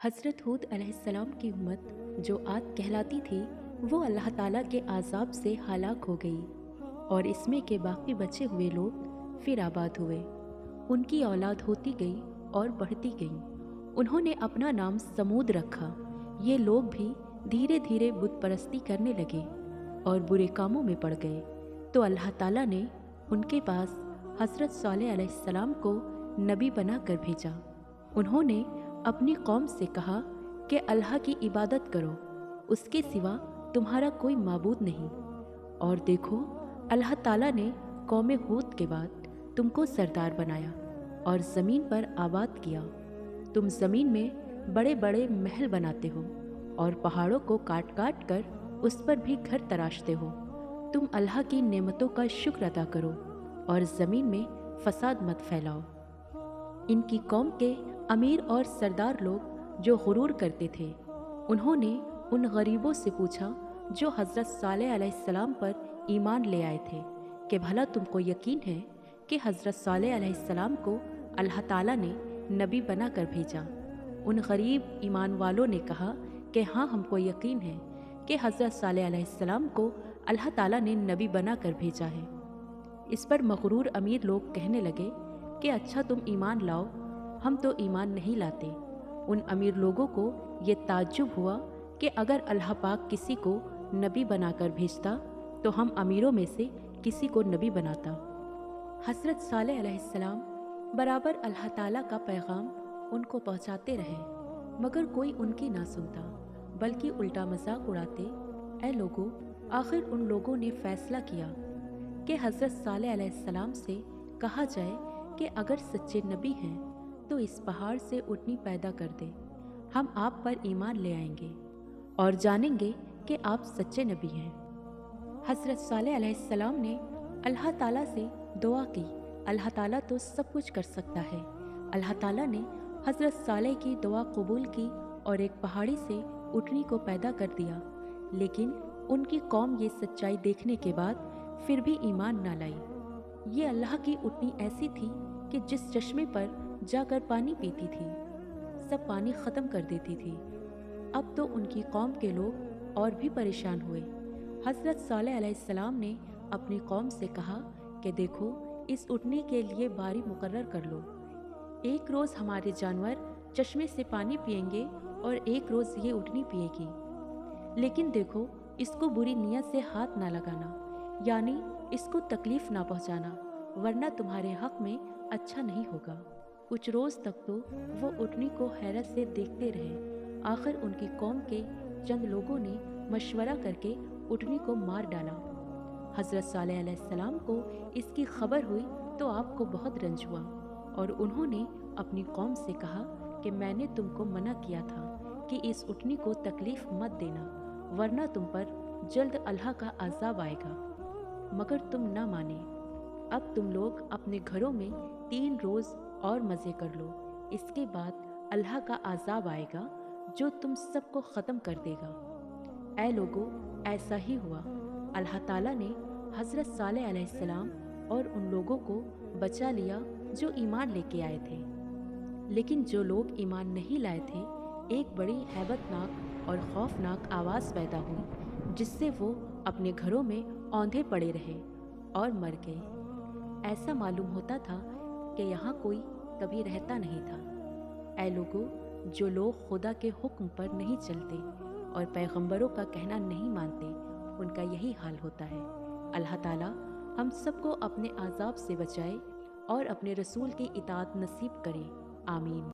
हज़रत हूद अलैहिस्सलाम की उम्मत जो आद कहलाती थी वो अल्लाह ताला के आज़ाब से हलाक हो गई और इसमें के बाकी बचे हुए लोग फिर आबाद हुए। उनकी औलाद होती गई और बढ़ती गई। उन्होंने अपना नाम समूद रखा। ये लोग भी धीरे धीरे बुत परस्ती करने लगे और बुरे कामों में पड़ गए। तो अल्लाह ताला ने उनके पास हज़रत सालेह अलैहिस्सलाम को नबी बना कर भेजा। उन्होंने अपनी कौम से कहा कि अल्लाह की इबादत करो, उसके सिवा तुम्हारा कोई माबूद नहीं। और देखो, अल्लाह ताला ने कौम हूद के बाद तुमको सरदार बनाया और ज़मीन पर आबाद किया। तुम ज़मीन में बड़े बड़े महल बनाते हो और पहाड़ों को काट काट कर उस पर भी घर तराशते हो। तुम अल्लाह की नेमतों का शुक्र अदा करो और ज़मीन में फसाद मत फैलाओ। इनकी कौम के अमीर और सरदार लोग जो गुरूर करते थे, उन्होंने उन गरीबों से पूछा जो हज़रत सालेह अलैहिस्सलाम पर ईमान ले आए थे कि भला तुमको यकीन है कि हज़रत सालेह अलैहिस्सलाम को अल्लाह ताला ने नबी बना कर भेजा। उन गरीब ईमान वालों ने कहा कि हाँ, हमको यकीन है कि हज़रत सालेह अलैहिस्सलाम को अल्लाह ताला ने नबी बना कर भेजा है। इस पर मगरूर अमीर लोग कहने लगे कि अच्छा, तुम ईमान लाओ, हम तो ईमान नहीं लाते। उन अमीर लोगों को ये ताज्जुब हुआ कि अगर अल्लाह पाक किसी को नबी बनाकर भेजता तो हम अमीरों में से किसी को नबी बनाता। हज़रत सालेह अलैहिस्सलाम बराबर अल्लाह ताला का पैगाम उनको पहुंचाते रहे, मगर कोई उनकी ना सुनता, बल्कि उल्टा मजाक उड़ाते। ऐ लोगों, आखिर उन लोगों ने फैसला किया कि हज़रत सालेह अलैहिस्सलाम से कहा जाए कि अगर सच्चे नबी हैं तो इस पहाड़ से ऊँटनी पैदा कर दे, हम आप पर ईमान ले आएंगे और जानेंगे कि आप सच्चे नबी हैं। हज़रत सालेह अलैहिस्सलाम ने अल्लाह ताला से दुआ की। अल्लाह ताला तो सब कुछ कर सकता है। अल्लाह ताला ने हज़रत सालेह की दुआ कबूल की और एक पहाड़ी से ऊँटनी को पैदा कर दिया। लेकिन उनकी कौम ये सच्चाई देखने के बाद फिर भी ईमान ना लाई। ये अल्लाह की ऊँटनी ऐसी थी कि जिस चश्मे पर जाकर पानी पीती थी, सब पानी ख़त्म कर देती थी। अब तो उनकी कौम के लोग और भी परेशान हुए। हज़रत सालेह अलैहिस्सलाम ने अपनी कौम से कहा कि देखो, इस ऊँटनी के लिए बारी मुकर्रर कर लो। एक रोज़ हमारे जानवर चश्मे से पानी पिएंगे और एक रोज़ ये ऊँटनी पिएगी। लेकिन देखो, इसको बुरी नीयत से हाथ ना लगाना, यानी इसको तकलीफ़ ना पहुँचाना, वरना तुम्हारे हक़ में अच्छा नहीं होगा। कुछ रोज़ तक तो वो ऊँटनी को हैरत से देखते रहे। आखिर उनकी कौम के चंद लोगों ने मशवरा करके ऊँटनी को मार डाला। हज़रत सालेह अलैहिस्सलाम को इसकी खबर हुई तो आपको बहुत रंज हुआ और उन्होंने अपनी कौम से कहा कि मैंने तुमको मना किया था कि इस ऊँटनी को तकलीफ़ मत देना, वरना तुम पर जल्द अल्लाह का अज़ाब आएगा। मगर तुम ना माने। अब तुम लोग अपने घरों में 3 रोज़ और मज़े कर लो, इसके बाद अल्लाह का अज़ाब आएगा जो तुम सबको ख़त्म कर देगा। ऐ लोगों, ऐसा ही हुआ। अल्लाह ताला ने हज़रत सालेह अलैहिस्सलाम और उन लोगों को बचा लिया जो ईमान लेके आए थे। लेकिन जो लोग ईमान नहीं लाए थे, एक बड़ी हैबतनाक और खौफनाक आवाज़ पैदा हुई, जिससे वो अपने घरों में औंधे पड़े रहे और मर गए। ऐसा मालूम होता था कि यहाँ कोई कभी रहता नहीं था। ऐ लोगों, जो लोग खुदा के हुक्म पर नहीं चलते और पैगंबरों का कहना नहीं मानते, उनका यही हाल होता है। अल्लाह ताला हम सबको अपने आज़ाब से बचाए और अपने रसूल की इताअत नसीब करे। आमीन।